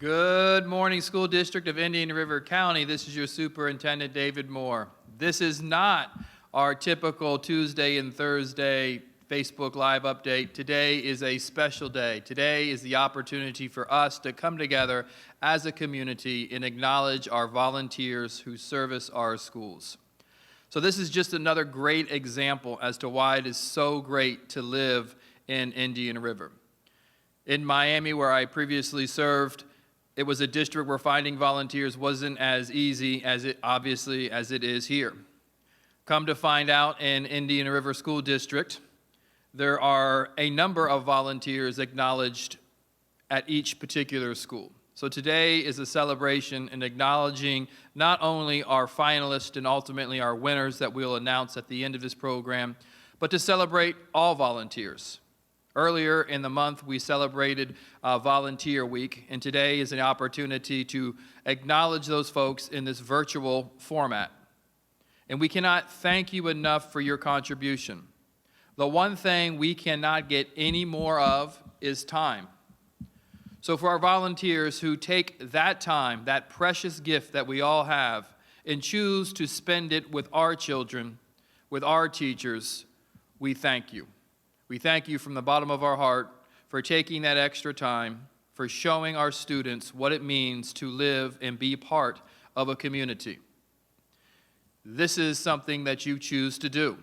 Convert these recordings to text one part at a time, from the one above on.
Good morning, School District of Indian River County. This is your Superintendent, David Moore. This is not our typical Tuesday and Thursday Facebook Live update. Today is a special day. Today is the opportunity for us to come together as a community and acknowledge our volunteers who service our schools. So this is just another great example as to why it is so great to live in Indian River. In Miami, where I previously served, it was a district where finding volunteers wasn't as easy as it is here. Come to find out, in Indian River School District, there are a number of volunteers acknowledged at each particular school. So today is a celebration in acknowledging not only our finalists and ultimately our winners that we'll announce at the end of this program, but to celebrate all volunteers. Earlier in the month, we celebrated Volunteer Week, and today is an opportunity to acknowledge those folks in this virtual format. And we cannot thank you enough for your contribution. The one thing we cannot get any more of is time. So for our volunteers who take that time, that precious gift that we all have, and choose to spend it with our children, with our teachers, we thank you. We thank you from the bottom of our heart for taking that extra time, for showing our students what it means to live and be part of a community. This is something that you choose to do.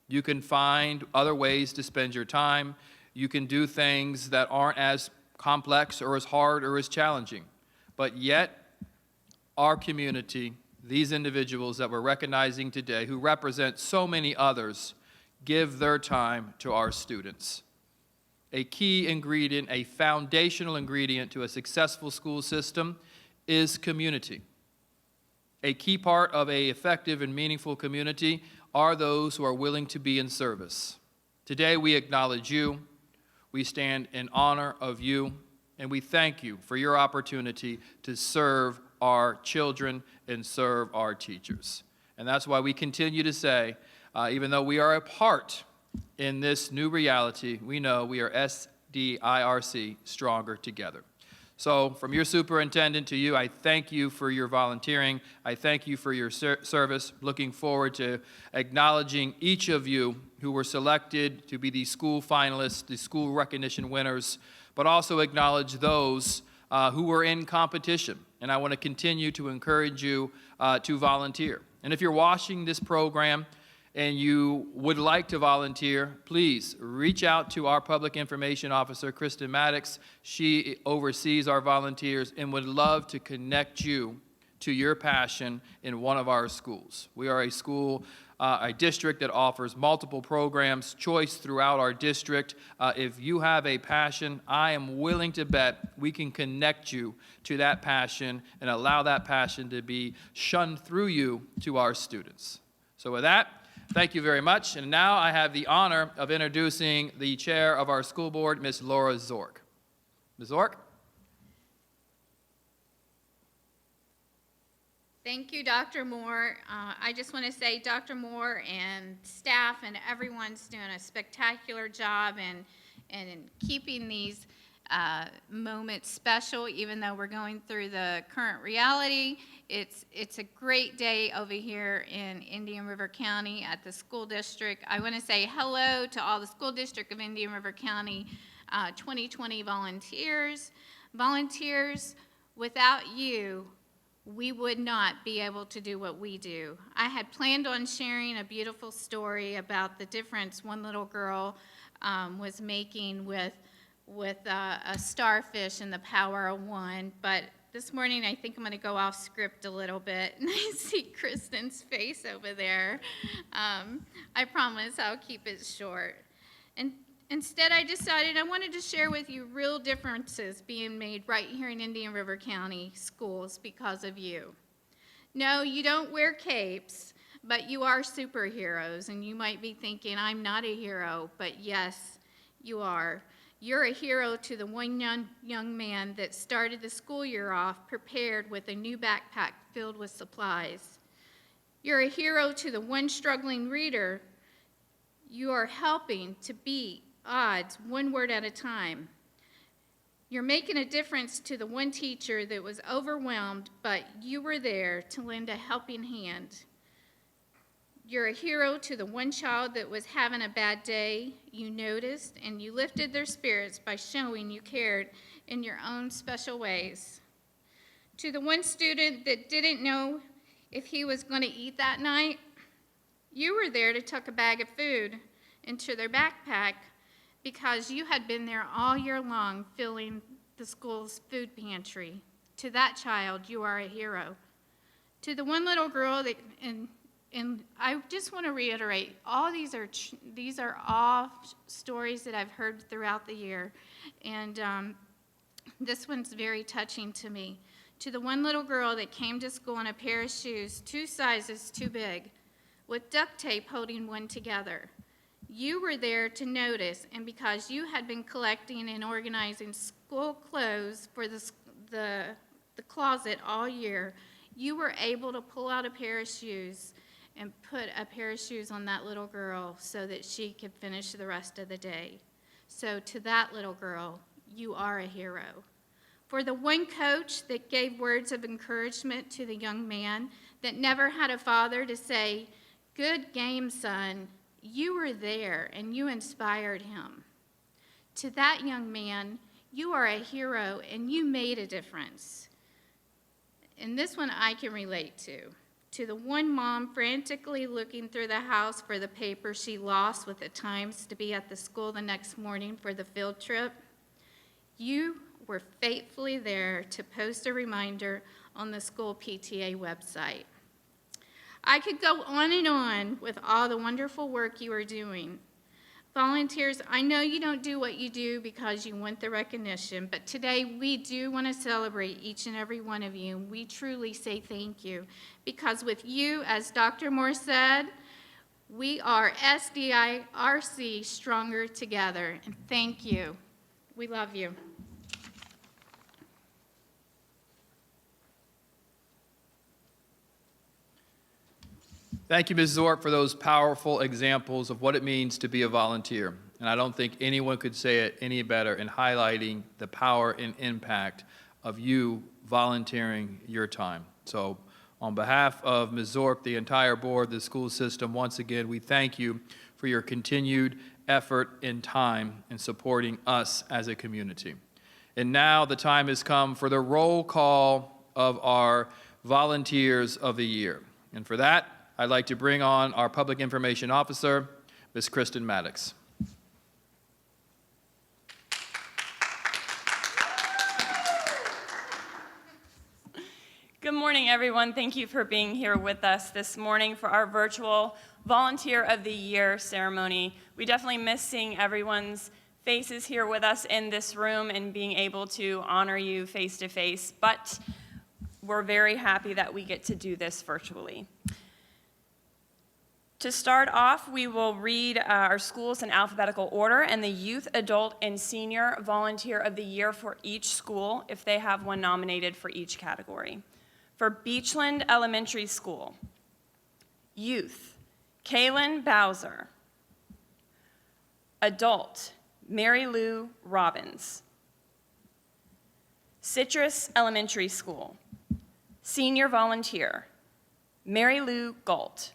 You can find other ways to spend your time. You can do things that aren't as complex or as hard or as challenging. But yet, our community, these individuals that we're recognizing today, who represent so many others, give their time to our students. A key ingredient, a foundational ingredient to a successful school system is community. A key part of an effective and meaningful community are those who are willing to be in service. Today we acknowledge you, we stand in honor of you, and we thank you for your opportunity to serve our children and serve our teachers. And that's why we continue to say, even though we are a part in this new reality, we know we are SDIRC, stronger together. So from your superintendent to you, I thank you for your volunteering. I thank you for your service. Looking forward to acknowledging each of you who were selected to be the school finalists, the school recognition winners, but also acknowledge those who were in competition. And I want to continue to encourage you to volunteer. And if you're watching this program and you would like to volunteer, please reach out to our public information officer, Kristen Maddox. She oversees our volunteers and would love to connect you to your passion in one of our schools. We are a school, a district that offers multiple programs, choice throughout our district. If you have a passion, I am willing to bet we can connect you to that passion and allow that passion to be shunned through you to our students. So with that, thank you very much. And now I have the honor of introducing the chair of our school board, Ms. Laura Zork. Ms. Zork? Thank you, Dr. Moore. I just want to say Dr. Moore and staff and everyone's doing a spectacular job in keeping these moments special, even though we're going through the current reality. It's a great day over here in Indian River County at the school district. I want to say hello to all the school district of Indian River County 2020 volunteers. Volunteers, without you, we would not be able to do what we do. I had planned on sharing a beautiful story about the difference one little girl was making with a starfish and the power of one, but this morning I think I'm going to go off script a little bit, and I see Kristen's face over there. I promise I'll keep it short. And instead I decided I wanted to share with you real differences being made right here in Indian River County schools because of you. No, you don't wear capes, but you are superheroes, and you might be thinking, I'm not a hero, but yes, you are. You're a hero to the one young man that started the school year off prepared with a new backpack filled with supplies. You're a hero to the one struggling reader you are helping to beat odds one word at a time. You're making a difference to the one teacher that was overwhelmed, but you were there to lend a helping hand. You're a hero to the one child that was having a bad day. You noticed and you lifted their spirits by showing you cared in your own special ways. To the one student that didn't know if he was going to eat that night, you were there to tuck a bag of food into their backpack because you had been there all year long filling the school's food pantry. To that child, you are a hero. To the one little girl that, and I just want to reiterate, all these are all stories that I've heard throughout the year, and this one's very touching to me. To the one little girl that came to school in a pair of shoes 2 sizes too big, with duct tape holding one together. You were there to notice, and because you had been collecting and organizing school clothes for the closet all year, you were able to pull out a pair of shoes and put a pair of shoes on that little girl so that she could finish the rest of the day. So to that little girl, you are a hero. For the one coach that gave words of encouragement to the young man that never had a father to say, "Good game, son," you were there and you inspired him. To that young man, you are a hero and you made a difference. And this one I can relate to. To the one mom frantically looking through the house for the paper she lost with the times to be at the school the next morning for the field trip, you were faithfully there to post a reminder on the school PTA website. I could go on and on with all the wonderful work you are doing. Volunteers, I know you don't do what you do because you want the recognition, but today we do want to celebrate each and every one of you. We truly say thank you, because with you, as Dr. Moore said, we are SDIRC stronger together, and thank you. We love you. Thank you, Ms. Zorp, for those powerful examples of what it means to be a volunteer. And I don't think anyone could say it any better in highlighting the power and impact of you volunteering your time. So on behalf of Ms. Zorp, the entire board, the school system, once again, we thank you for your continued effort and time in supporting us as a community. And now the time has come for the roll call of our volunteers of the year. And for that, I'd like to bring on our Public Information Officer, Ms. Kristen Maddox. Good morning, everyone. Thank you for being here with us this morning for our virtual Volunteer of the Year ceremony. We definitely miss seeing everyone's faces here with us in this room and being able to honor you face to face, but we're very happy that we get to do this virtually. To start off, we will read our schools in alphabetical order and the Youth, Adult, and Senior Volunteer of the Year for each school, if they have one nominated for each category. For Beachland Elementary School, Youth, Kaylinn Bowser. Adult, Marylou Robins. Citrus Elementary School, Senior Volunteer, Lou Gault.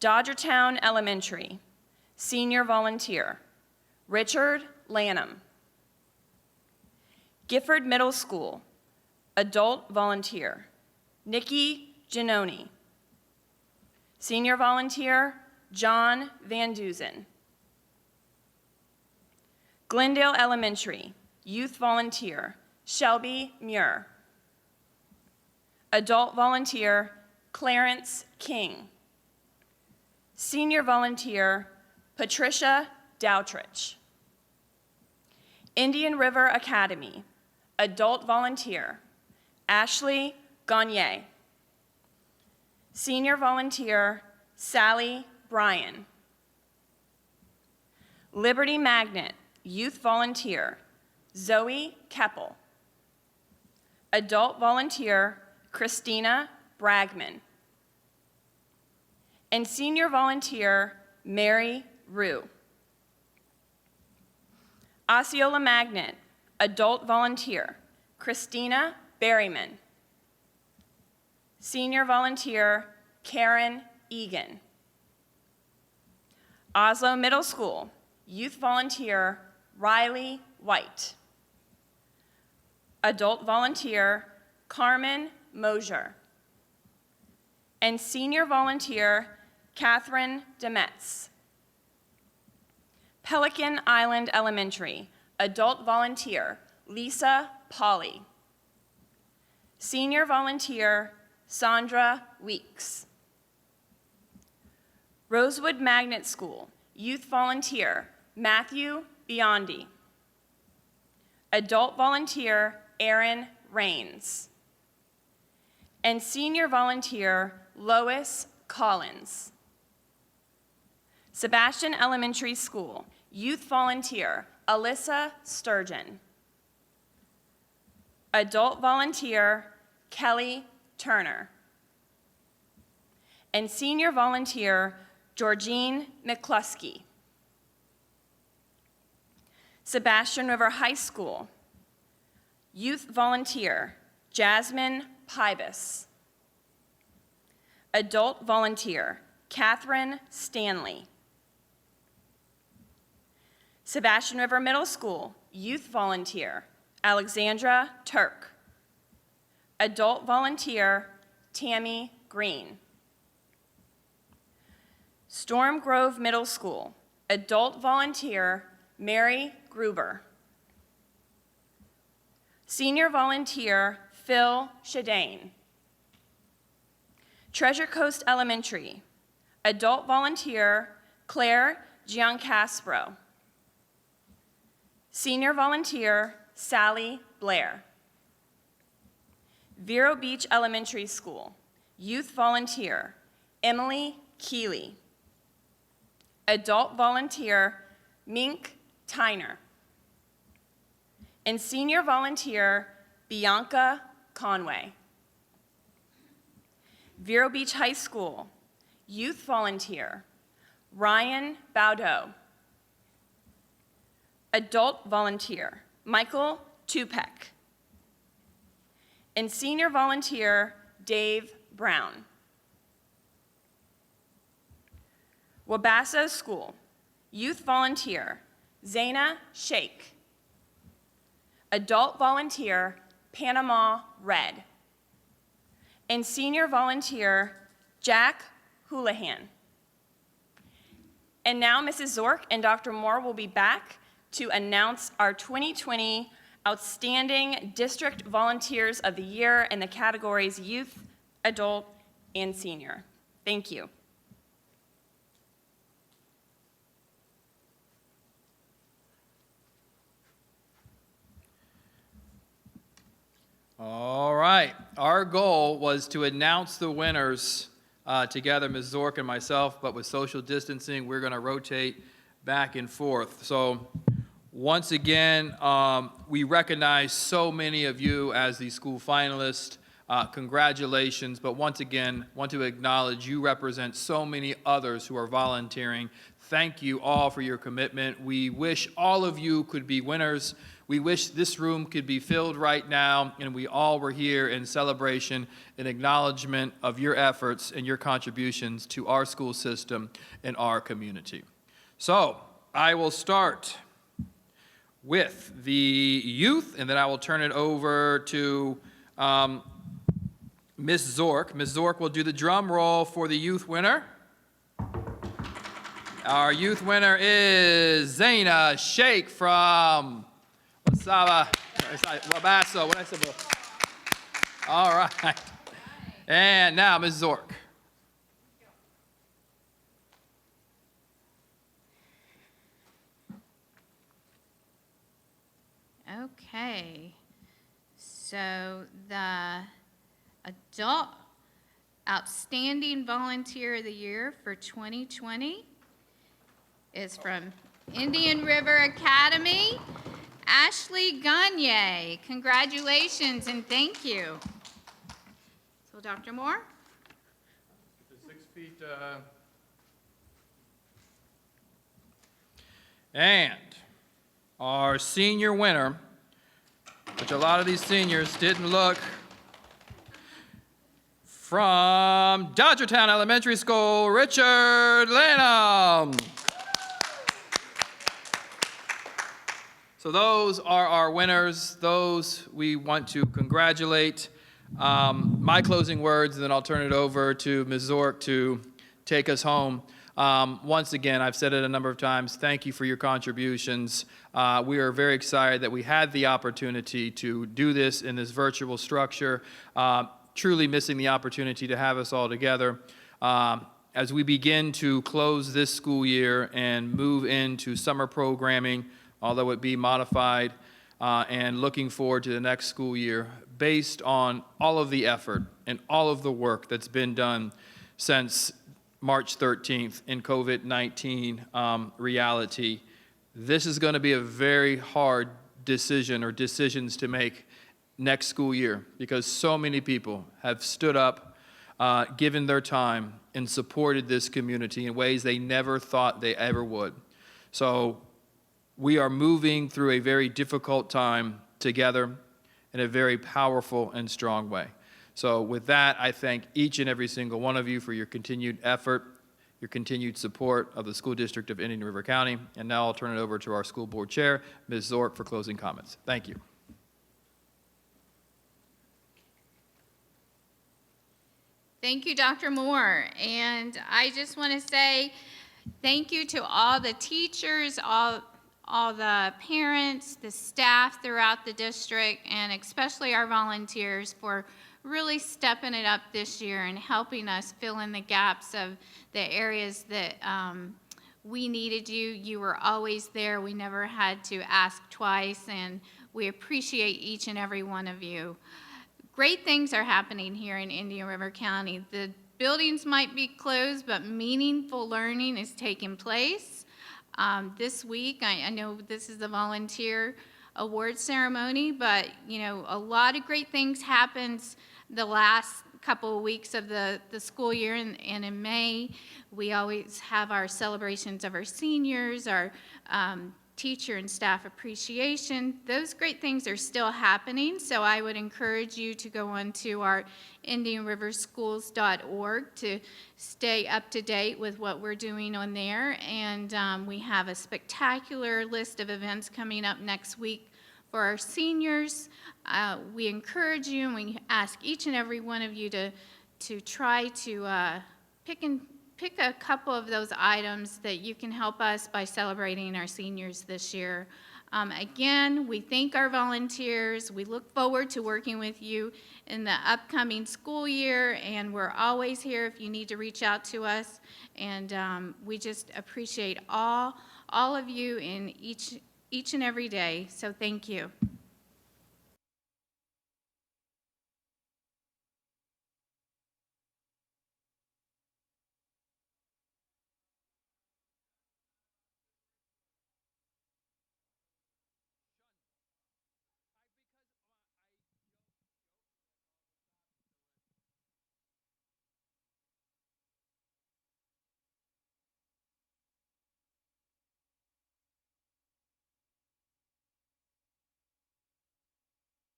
Dodgertown Elementary, Senior Volunteer, Richard Lanham. Gifford Middle School, Adult Volunteer, Nicki Genoni. Senior Volunteer, John Van Deusen. Glendale Elementary, Youth Volunteer, Shelby Muir. Adult Volunteer, Clarence King. Senior Volunteer, Patricia Doutrich. Indian River Academy, Adult Volunteer, Ashley Gonyea. Senior Volunteer, Sally Bryan. Liberty Magnet, Youth Volunteer, Zoe Keppel. Adult Volunteer, Christina Bragman. And Senior Volunteer, Marylou. Osceola Magnet, Adult Volunteer, Kristina Berryman. Senior Volunteer, Karen Egan. Oslo Middle School, Youth Volunteer, Rylie White. Adult Volunteer, Carmen Mosher. And Senior Volunteer, Catherine Demetz. Pelican Island Elementary, Adult Volunteer, Lisa Pauley. Senior Volunteer, Sondra Weeks. Rosewood Magnet School, Youth Volunteer, Matthew Biondi. Adult Volunteer, Erin Rains. And Senior Volunteer, Lois Collins. Sebastian Elementary School, Youth Volunteer, Alyssa Sturgeon. Adult Volunteer, Kelli Turner. And Senior Volunteer, Georgenne McCluskey. Sebastian River High School, Youth Volunteer, Jasmine Pybus. Adult Volunteer, Kathryn Stanley. Sebastian River Middle School, Youth Volunteer, Alexandra Tuerke. Adult Volunteer, Tammy Green. Storm Grove Middle School, Adult Volunteer, Mary Gruber. Senior Volunteer, Phil Shadane. Treasure Coast Elementary, Adult Volunteer, Claire Giancaspro. Senior Volunteer, Sally Blair. Vero Beach Elementary School, Youth Volunteer, Emily Keeley. Adult Volunteer, Mink Tyner. And Senior Volunteer, Bianca Conway. Vero Beach High School, Youth Volunteer, Ryan Baudeau. Adult Volunteer, Michael Tupek. And Senior Volunteer, Dave Brown. Wabasso School, Youth Volunteer, Zayna Shaikh. Adult Volunteer, Panama Red. And Senior Volunteer, Jack Houlihan. And now Mrs. Zork and Dr. Moore will be back to announce our 2020 Outstanding District Volunteers of the Year in the categories Youth, Adult, and Senior. Thank you. All right, our goal was to announce the winners together, Ms. Zork and myself, but with social distancing, we're going to rotate back and forth. So once again, we recognize so many of you as the school finalists. Congratulations, but once again, want to acknowledge you represent so many others who are volunteering. Thank you all for your commitment. We wish all of you could be winners. We wish this room could be filled right now, and we all were here in celebration and acknowledgement of your efforts and your contributions to our school system and our community. So I will start with the youth, and then I will turn it over to Ms. Zork. Ms. Zork will do the drum roll for the youth winner. Our youth winner is Zayna Shaikh from Wabasso. What I said? All right. And now, Ms. Zork. Okay. So the Adult Outstanding Volunteer of the Year for 2020 is from Indian River Academy, Ashley Gonyea. Congratulations and thank you. So Dr. Moore? 6 feet. And our senior winner which a lot of these seniors didn't look. From Dodgertown Elementary School, Richard Lanham. So those are our winners. Those we want to congratulate. My closing words, and then I'll turn it over to Ms. Zork to take us home. Once again, I've said it a number of times, thank you for your contributions. We are very excited that we had the opportunity to do this in this virtual structure. Truly missing the opportunity to have us all together. As we begin to close this school year and move into summer programming, although it be modified, and looking forward to the next school year, based on all of the effort and all of the work that's been done since March 13th in COVID-19 reality, this is going to be a very hard decision or decisions to make next school year, because so many people have stood up, given their time, and supported this community in ways they never thought they ever would. So we are moving through a very difficult time together in a very powerful and strong way. So with that, I thank each and every single one of you for your continued effort, your continued support of the School District of Indian River County. And now I'll turn it over to our school board chair, Ms. Zork, for closing comments. Thank you. Thank you, Dr. Moore. And I just want to say thank you to all the teachers, all the parents, the staff throughout the district, and especially our volunteers for really stepping it up this year and helping us fill in the gaps of the areas that we needed you. You were always there. We never had to ask twice, and we appreciate each and every one of you. Great things are happening here in Indian River County. The buildings might be closed, but meaningful learning is taking place. This week, I know this is the volunteer award ceremony, but you know, a lot of great things happened the last couple of weeks of the school year, and in May, we always have our celebrations of our seniors, our teacher and staff appreciation. Those great things are still happening, so I would encourage you to go onto our IndianRiverSchools.org to stay up to date with what we're doing on there. And we have a spectacular list of events coming up next week for our seniors. We encourage you and we ask each and every one of you to try to pick a couple of those items that you can help us by celebrating our seniors this year. Again, we thank our volunteers. We look forward to working with you in the upcoming school year, and we're always here if you need to reach out to us. And we just appreciate all of you in each and every day. So thank you.